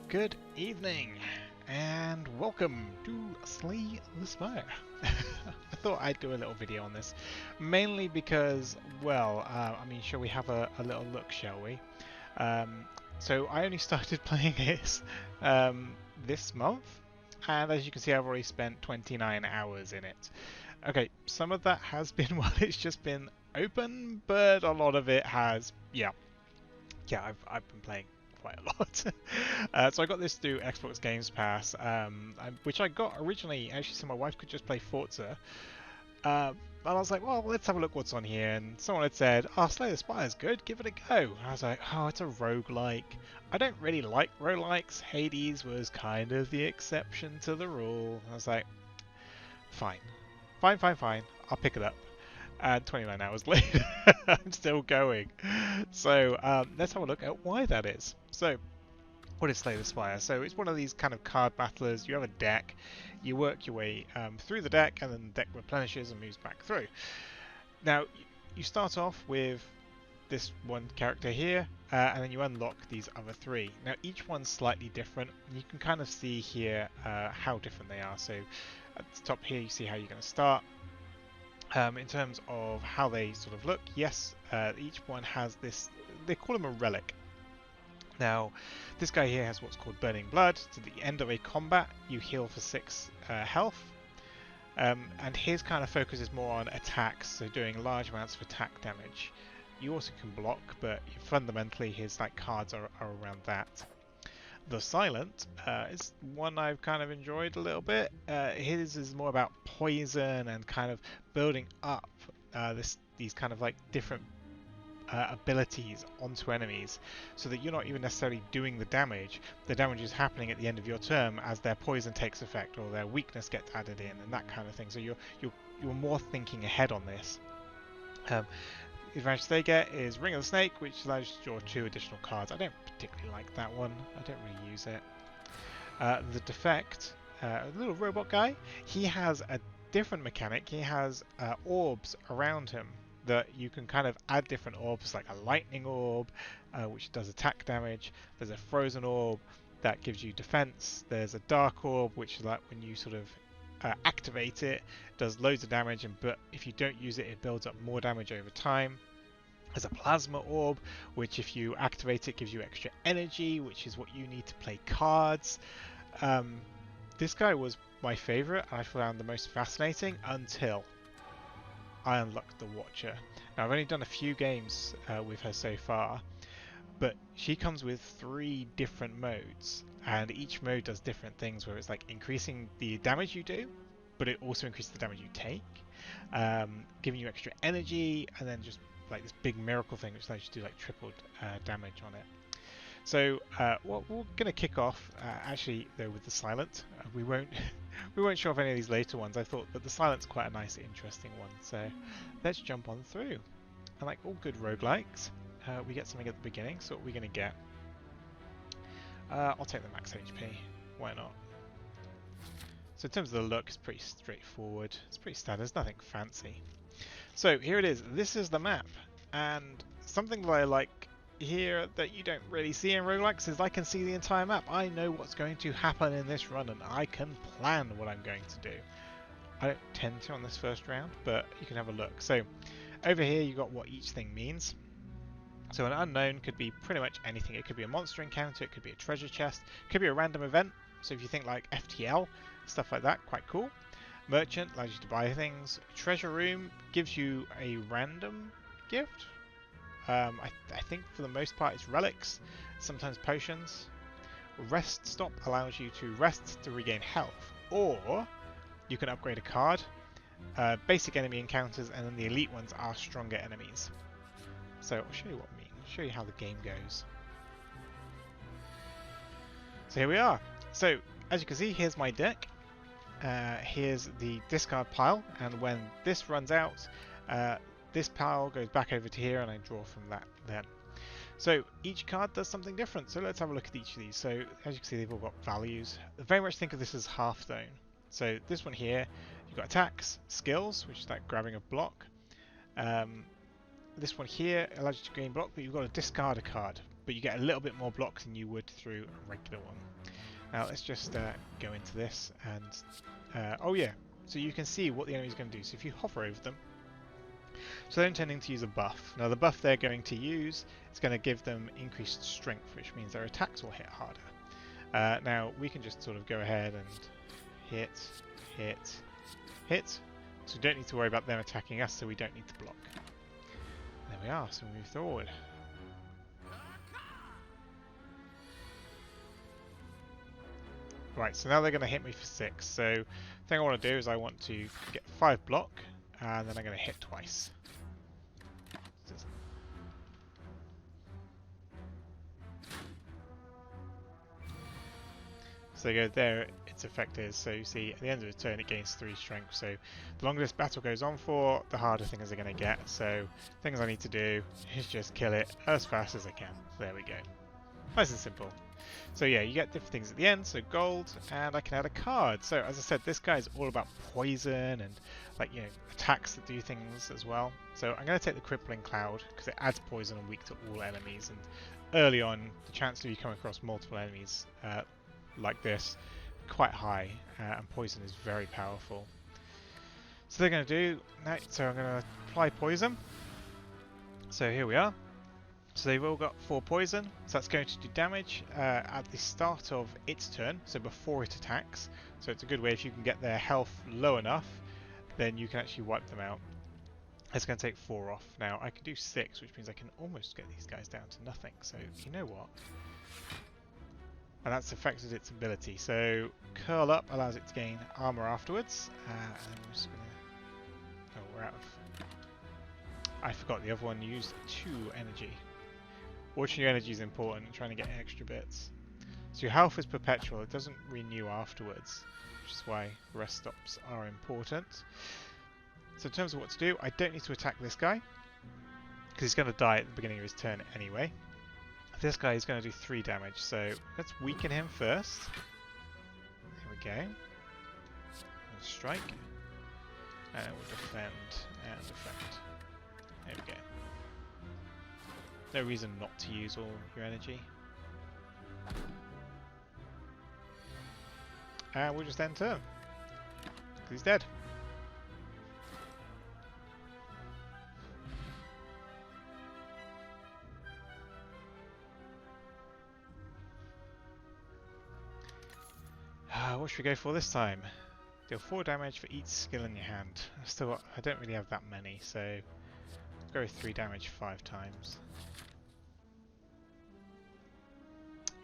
Good evening and welcome to Slay the Spire. I thought I'd do a little video on this, mainly because, well, shall we have a little look, shall we? So I only started playing this month, and as you can see, I've already spent 29 hours in it. Okay, some of that has been while it's just been open, but a lot of it has, I've been playing quite a lot. So I got this through Xbox Games Pass, which I got originally actually so my wife could just play Forza. And I was like, well, let's have a look what's on here. And someone had said, oh, Slay the Spire is good, give it a go. And I was like, oh, it's a roguelike. I don't really like roguelikes. Hades was kind of the exception to the rule. I was like, fine. I'll pick it up. And 29 hours later, I'm still going. So let's have a look at why that is. So, what is Slay the Spire? So it's one of these kind of card battlers. You have a deck, you work your way through the deck, and then the deck replenishes and moves back through. Now, you start off with this one character here, and then you unlock these other three. Now, each one's slightly different. You can kind of see here how different they are. So at the top here, you see how you're going to start. In terms of how they sort of look, yes, each one has this, they call them a relic. Now, this guy here has what's called Burning Blood. To the end of a combat, you heal for 6 health. And his kind of focus is more on attacks, so doing large amounts of attack damage. You also can block, but fundamentally his cards are around that. The Silent is one I've kind of enjoyed a little bit. His is more about poison and kind of building up these kind of different abilities onto enemies, so that you're not even necessarily doing the damage. The damage is happening at the end of your turn as their poison takes effect or their weakness gets added in and that kind of thing. So you're more thinking ahead on this. The advantage they get is Ring of the Snake, which allows you to draw 2 additional cards. I don't particularly like that one. I don't really use it. The Defect, a little robot guy, he has a different mechanic. He has orbs around him that you can kind of add different orbs, like a lightning orb, which does attack damage. There's a frozen orb that gives you defense. There's a dark orb, which is like when you sort of activate it, does loads of damage, but if you don't use it, it builds up more damage over time. There's a plasma orb, which if you activate it gives you extra energy, which is what you need to play cards. This guy was my favorite, and I found the most fascinating until I unlocked the Watcher. Now, I've only done a few games with her so far, but she comes with 3 different modes, and each mode does different things, where it's like increasing the damage you do, but it also increases the damage you take, giving you extra energy, and then just like this big miracle thing which allows you to do like tripled damage on it. So we're going to kick off actually though with the Silent. We won't show off any of these later ones. I thought that the Silent's quite a nice interesting one, so let's jump on through. And like all good roguelikes, we get something at the beginning. So what are we going to get? I'll take the max HP, why not? So in terms of the look, it's pretty straightforward, it's pretty standard, there's nothing fancy. So here it is, this is the map, and something that I like here that you don't really see in roguelikes is I can see the entire map. I know what's going to happen in this run and I can plan what I'm going to do. I don't tend to on this first round, but you can have a look. So over here you got what each thing means. So an unknown could be pretty much anything. It could be a monster encounter, it could be a treasure chest, it could be a random event. So if you think like FTL, stuff like that, quite cool. Merchant allows you to buy things. Treasure room gives you a random gift. I think for the most part it's relics, sometimes potions. Rest stop allows you to rest to regain health, or you can upgrade a card. Basic enemy encounters, and then the elite ones are stronger enemies. So I'll show you what I mean. I'll show you how the game goes. So here we are. So as you can see, here's my deck. Here's the discard pile, and when this runs out, this pile goes back over to here, and I draw from that then. So each card does something different. So let's have a look at each of these. So as you can see, they've all got values. I very much think of this as Hearthstone. So this one here, you've got attacks, skills, which is like grabbing a block. This one here allows you to gain block, but you've got to discard a card, but you get a little bit more blocks than you would through a regular one. Now let's just go into this and oh yeah, so you can see what the enemy's going to do. So if you hover over them, so they're intending to use a buff. Now the buff they're going to use is going to give them increased strength, which means their attacks will hit harder. Now we can just sort of go ahead and hit, so we don't need to worry about them attacking us, so we don't need to block. There we are, so we move forward. Right, so now they're going to hit me for 6. So the thing I want to do is I want to get 5 block, and then I'm going to hit twice. So they go there, its effect is, so you see at the end of the turn it gains 3 strength, so the longer this battle goes on for, the harder things are going to get. So things I need to do is just kill it as fast as I can. There we go. Nice and simple. So yeah, you get different things at the end, so gold, and I can add a card. So as I said, this guy is all about poison and like, you know, attacks that do things as well. So I'm going to take the crippling cloud because it adds poison and weak to all enemies, and early on the chance of you come across multiple enemies like this quite high, and poison is very powerful. So they're going to do that, so I'm going to apply poison. So here we are. So they've all got 4 poison, so that's going to do damage at the start of its turn, so before it attacks. So it's a good way, if you can get their health low enough, then you can actually wipe them out. It's going to take 4 off. Now I can do 6, which means I can almost get these guys down to nothing. So you know what? And that's affected its ability. So curl up allows it to gain armor afterwards. And I'm just going to... Oh, we're out of... I forgot the other one used 2 energy. Watching your energy is important, trying to get extra bits. So your health is perpetual, it doesn't renew afterwards, which is why rest stops are important. So in terms of what to do, I don't need to attack this guy, because he's going to die at the beginning of his turn anyway. This guy is going to do 3 damage, so let's weaken him first. Here we go. We'll strike, and we'll defend and defend. There we go. No reason not to use all your energy. And we'll just end turn. Because he's dead. What should we go for this time? Deal 4 damage for each skill in your hand. I don't really have that many, so go with 3 damage 5 times.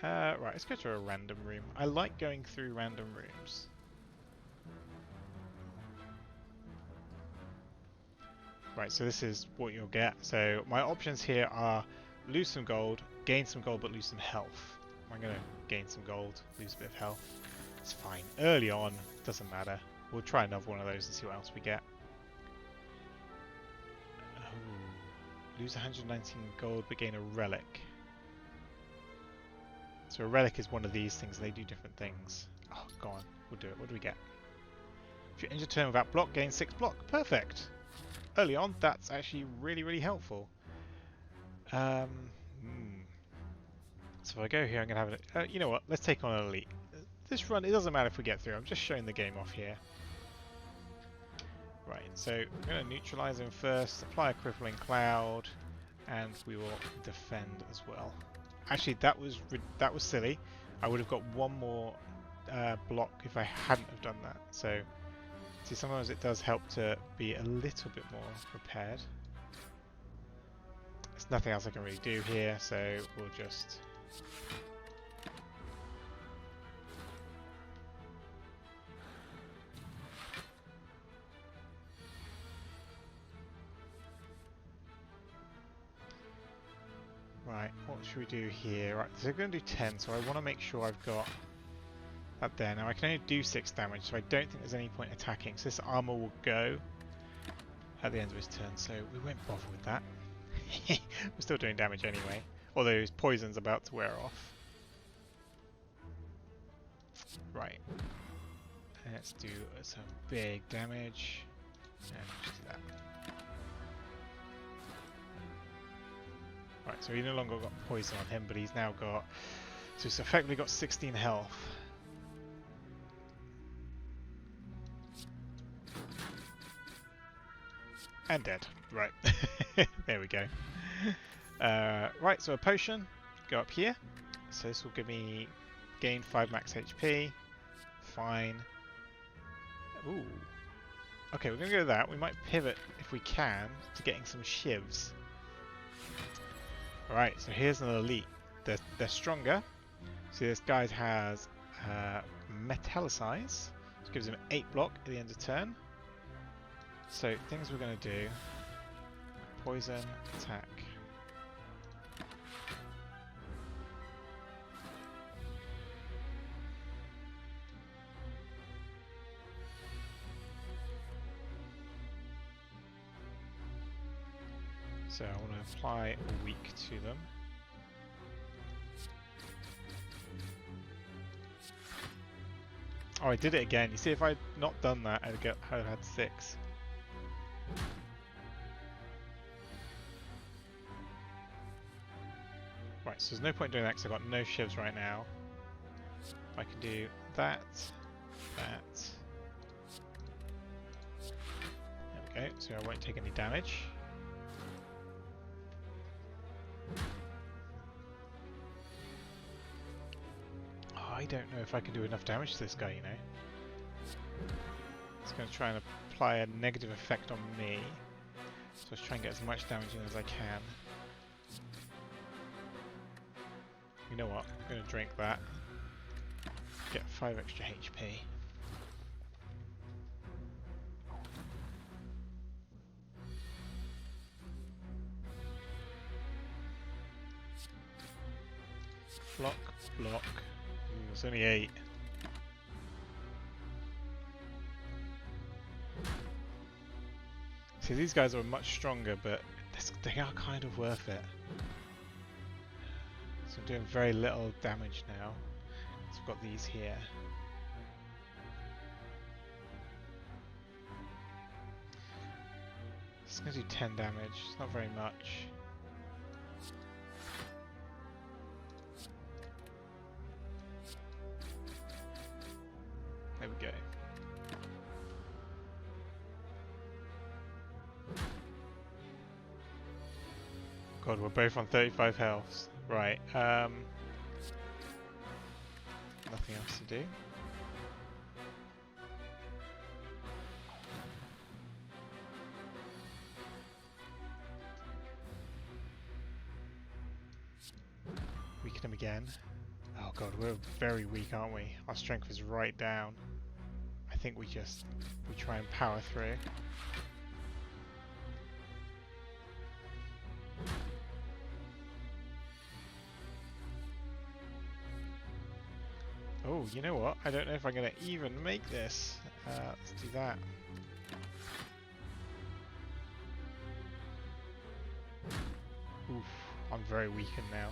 Right, let's go to a random room. I like going through random rooms. Right, so this is what you'll get. So my options here are lose some gold, gain some gold but lose some health. I'm going to gain some gold, lose a bit of health. It's fine. Early on, doesn't matter. We'll try another one of those and see what else we get. Oh, lose 119 gold but gain a relic. So a relic is one of these things, they do different things. Oh, go on, we'll do it. What do we get? If you end your turn without block, gain 6 block. Perfect! Early on, that's actually really, really helpful. So if I go here, I'm going to have you know what, let's take on an elite. This run, it doesn't matter if we get through, I'm just showing the game off here. Right, so I'm going to neutralize him first, apply a crippling cloud, and we will defend as well. Actually, that was silly. I would have got 1 more block if I hadn't have done that. So, see, sometimes it does help to be a little bit more prepared. There's nothing else I can really do here, so we'll just... Right, what should we do here? Right, so we're going to do 10, so I want to make sure I've got that there. Now I can only do 6 damage, so I don't think there's any point attacking. So this armor will go at the end of his turn, so we won't bother with that. We're still doing damage anyway, although his poison's about to wear off. Right. Let's do some big damage. And just do that. Right, so he no longer got poison on him, but he's now got... So he's effectively got 16 health. And dead. Right. There we go. Right, so a potion. Go up here. So this will give me gain 5 max HP. Fine. Ooh. Okay, we're going to go with that. We might pivot, if we can, to getting some shivs. Right, so here's an elite. They're stronger. See, this guy has Metallicize, which gives him 8 block at the end of turn. So, things we're going to do. Poison, attack. So I want to apply a weak to them. Oh, I did it again. You see, if I'd not done that, I'd have had 6. Right, so there's no point doing that because I've got no shivs right now. I can do that, that. There we go, so I won't take any damage. Oh, I don't know if I can do enough damage to this guy, you know. It's going to try and apply a negative effect on me. So let's try and get as much damage in as I can. You know what? I'm going to drink that. Get 5 extra HP. Block, block. Ooh, it's only 8. See, these guys are much stronger, but they are kind of worth it. So I'm doing very little damage now. So I've got these here. It's going to do 10 damage. It's not very much. There we go. God, we're both on 35 health. Right, nothing else to do. Weaken him again. Oh god, we're very weak, aren't we? Our strength is right down. I think we try and power through. Oh, you know what? I don't know if I'm going to even make this. Let's do that. Oof, I'm very weakened now.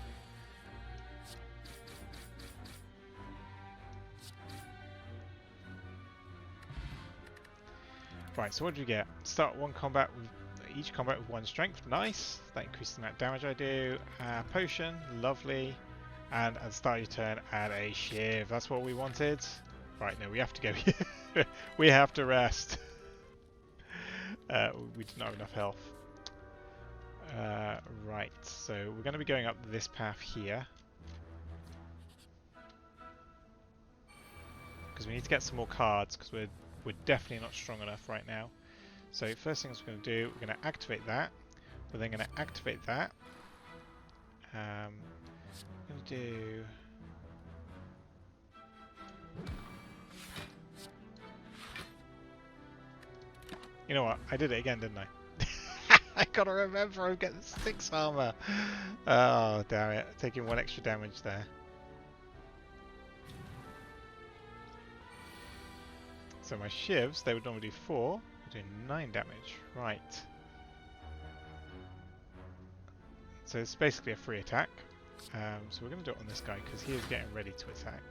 Right, so what do you get? Start each combat with 1 strength. Nice. That increases the amount of damage I do. Potion, lovely. And at the start of your turn, add a shiv. That's what we wanted. Right, no, we have to go here. We have to rest. We did not have enough health. Right, so we're going to be going up this path here. Because we need to get some more cards, because we're definitely not strong enough right now. So first thing we're going to do, we're going to activate that. We're then going to activate that. I'm going to do... You know what? I did it again, didn't I? I gotta remember I'm getting 6 armor. Oh, damn it. Taking 1 extra damage there. So my shivs, they would normally do 4. We're doing 9 damage. Right. So it's basically a free attack. So we're going to do it on this guy because he is getting ready to attack.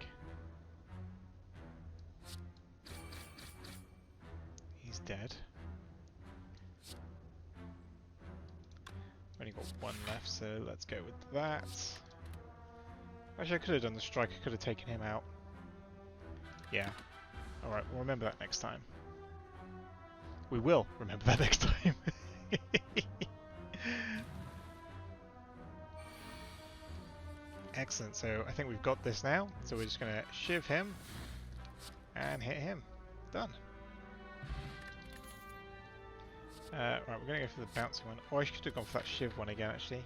dead. Only got one left, so let's go with that. Actually, I could have done the strike. I could have taken him out. Yeah. Alright, we'll remember that next time. We will remember that next time. Excellent, so I think we've got this now. So we're just going to shiv him and hit him. Done. Right, we're going to go for the bouncy one. Oh, I should have gone for that shiv one again, actually.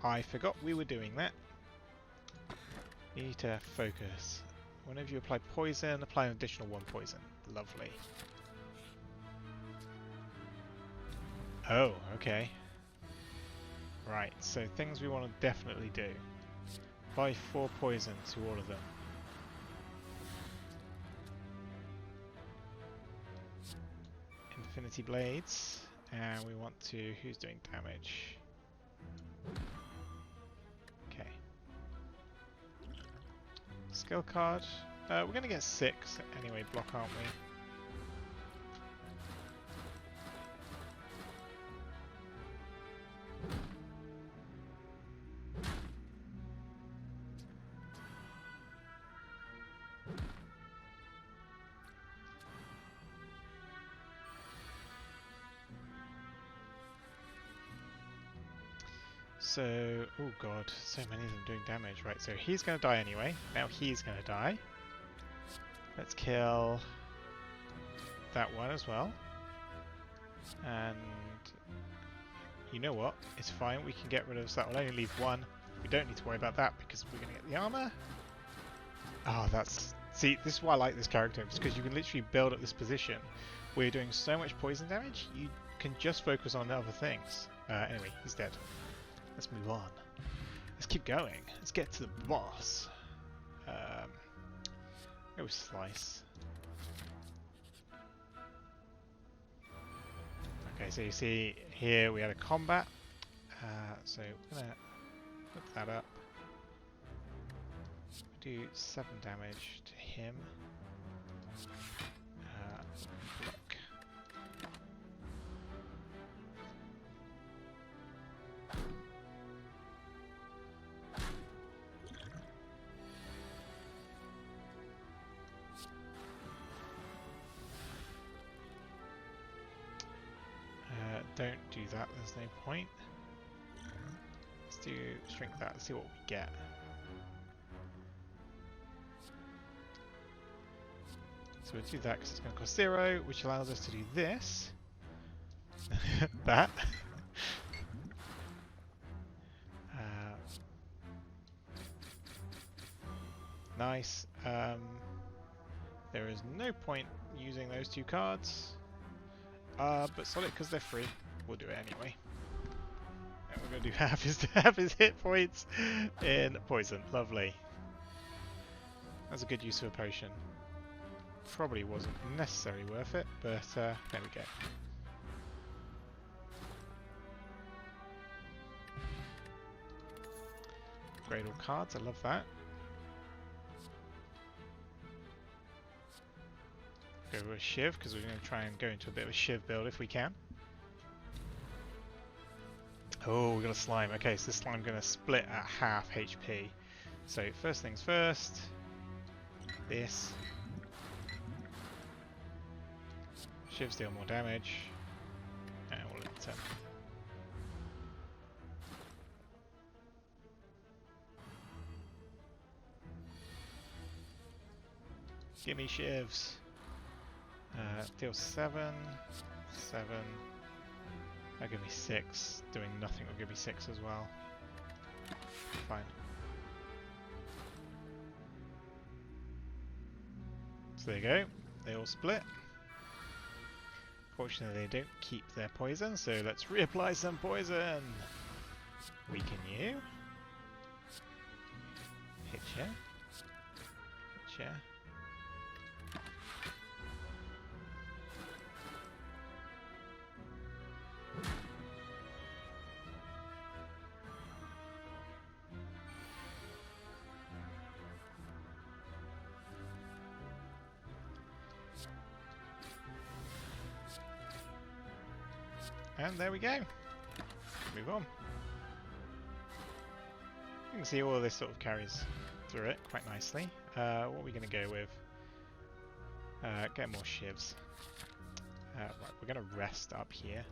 I forgot we were doing that. You need to focus. Whenever you apply poison, apply an additional 1 poison. Lovely. Oh, okay. Right, so things we want to definitely do. Apply 4 poison to all of them. Infinity Blades. And we want to... Who's doing damage? Okay. Skill card. We're going to get 6 anyway, block, aren't we? So, oh god, so many of them doing damage. Right, so he's going to die anyway. Now he's going to die. Let's kill that one as well. And you know what? It's fine. We can get rid of that. We'll only leave 1. We don't need to worry about that because we're going to get the armor. Oh, that's... See, this is why I like this character. It's because you can literally build up this position where you're doing so much poison damage, you can just focus on the other things. Anyway, he's dead. Let's move on. Let's keep going. Let's get to the boss. Go with Slice. Okay, so you see here we had a combat. So we're going to put that up. Do 7 damage to him. Block. Don't do that, there's no point. Let's do shrink that, let's see what we get. So we'll do that because it's going to cost 0, which allows us to do this. That. Nice. There is no point using those 2 cards. But solid because they're free. We'll do it anyway. And we're going to do half his hit points in poison. Lovely. That's a good use of a potion. Probably wasn't necessarily worth it, but there we go. Upgrade all cards, I love that. Go with a shiv, because we're going to try and go into a bit of a shiv build if we can. Oh, we got a slime. Okay, so this slime going to split at half HP. So first things first. This. Shivs deal more damage. And we'll hit 10. Gimme shivs. Deal 7. 7. That'll give me 6. Doing nothing will give me 6 as well. Fine. So there you go. They all split. Fortunately, they don't keep their poison, so let's reapply some poison. Weaken you. Hit you. Hit you. And there we go. Move on. You can see all of this sort of carries through it quite nicely. What are we going to go with? Get more shivs. Right, we're going to rest up here.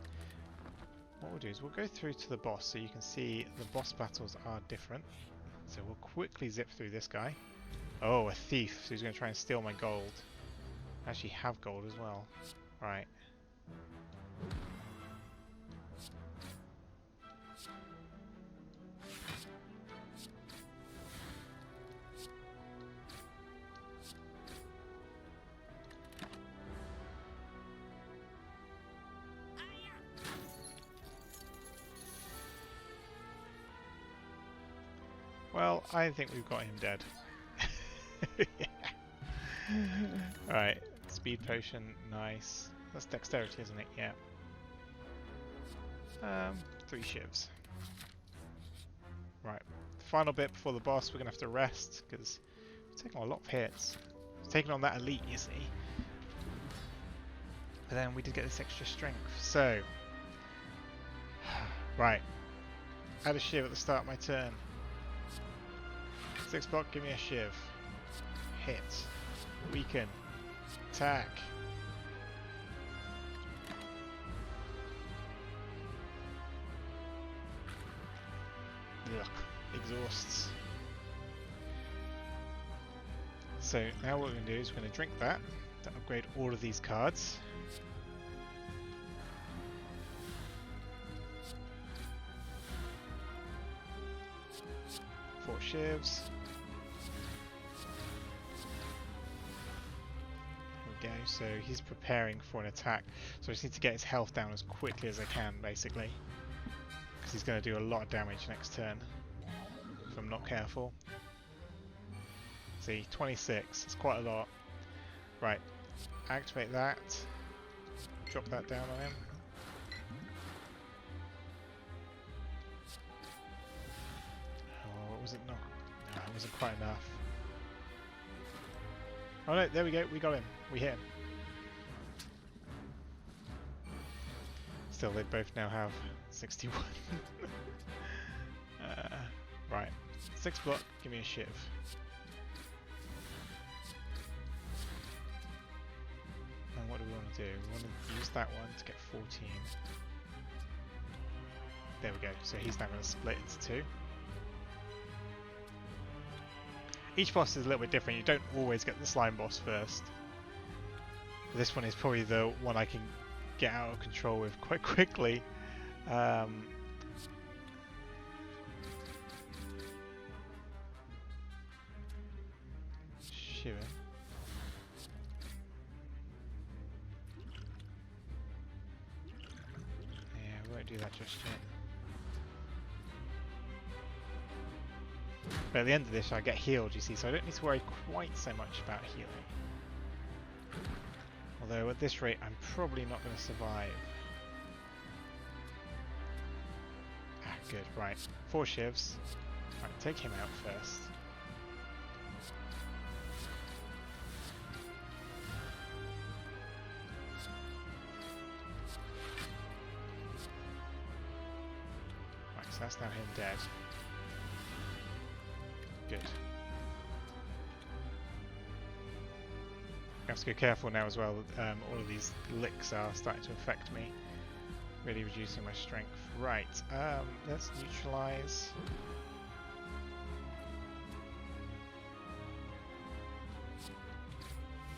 What we'll do is we'll go through to the boss so you can see the boss battles are different. So we'll quickly zip through this guy. Oh, a thief. So he's going to try and steal my gold. I actually have gold as well. Right. Well, I think we've got him dead. Right, speed potion, nice. That's dexterity, isn't it? Yeah. 3 shivs. Right, final bit before the boss, we're gonna have to rest because we're taking a lot of hits. We're taking on that elite, you see. But then we did get this extra strength, so... Right, add a shiv at the start of my turn. 6 block, give me a shiv. Hit. Weaken. Attack. Ugh. Exhausts. So now what we're going to do is we're going to drink that to upgrade all of these cards. Four shivs. Go, so he's preparing for an attack, so I just need to get his health down as quickly as I can, basically, because he's going to do a lot of damage next turn if I'm not careful. See, 26, it's quite a lot. Right, activate that, drop that down on him. Oh, was it not? No, it wasn't quite enough. Oh no, there we go, we got him. We hit him. Still, they both now have 61. Right, 6 block, give me a shiv. And what do we want to do? We want to use that one to get 14. There we go, so he's now going to split into 2. Each boss is a little bit different, you don't always get the slime boss first. This one is probably the one I can get out of control with quite quickly. Shiver. Yeah, we won't do that just yet. But at the end of this I get healed, you see, so I don't need to worry quite so much about healing. Although at this rate I'm probably not going to survive. Ah, good, right. 4 shivs. Right, take him out first. Right, so that's now him dead. Good. I have to be careful now as well. All of these licks are starting to affect me, really reducing my strength. Right, let's neutralize.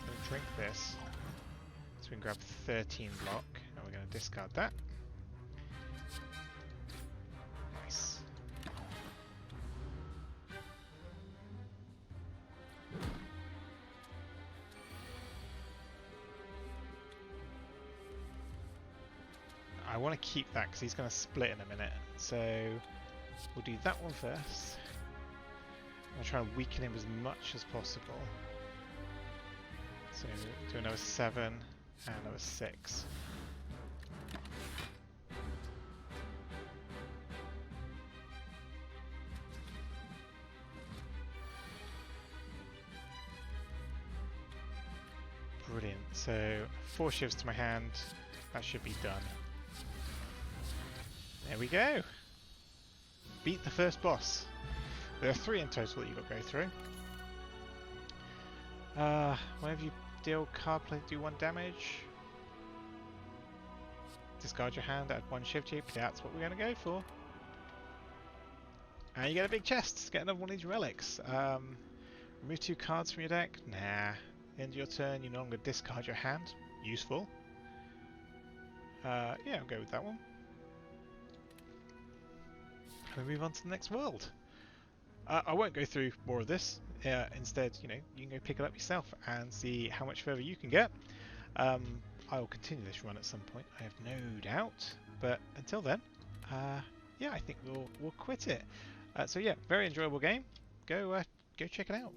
I'm going to drink this, so we can grab 13 block, and we're going to discard that. Nice. I want to keep that because he's going to split in a minute, so we'll do that one first. I'm going to try and weaken him as much as possible. So do another 7 and another 6. Brilliant, so 4 shivs to my hand, that should be done. There we go. Beat the first boss. There are 3 in total that you've got to go through. Whenever you deal card play, do 1 damage. Discard your hand, add 1 shift chip. That's what we're going to go for. And you get a big chest. Get another one of these relics. Remove 2 cards from your deck. Nah. End your turn. You no longer discard your hand. Useful. Yeah, I'll go with that one. And we move on to the next world. I won't go through more of this. Instead, you know, you can go pick it up yourself and see how much further you can get. I will continue this run at some point, I have no doubt. But until then, yeah, I think we'll quit it. So yeah, very enjoyable game. Go check it out.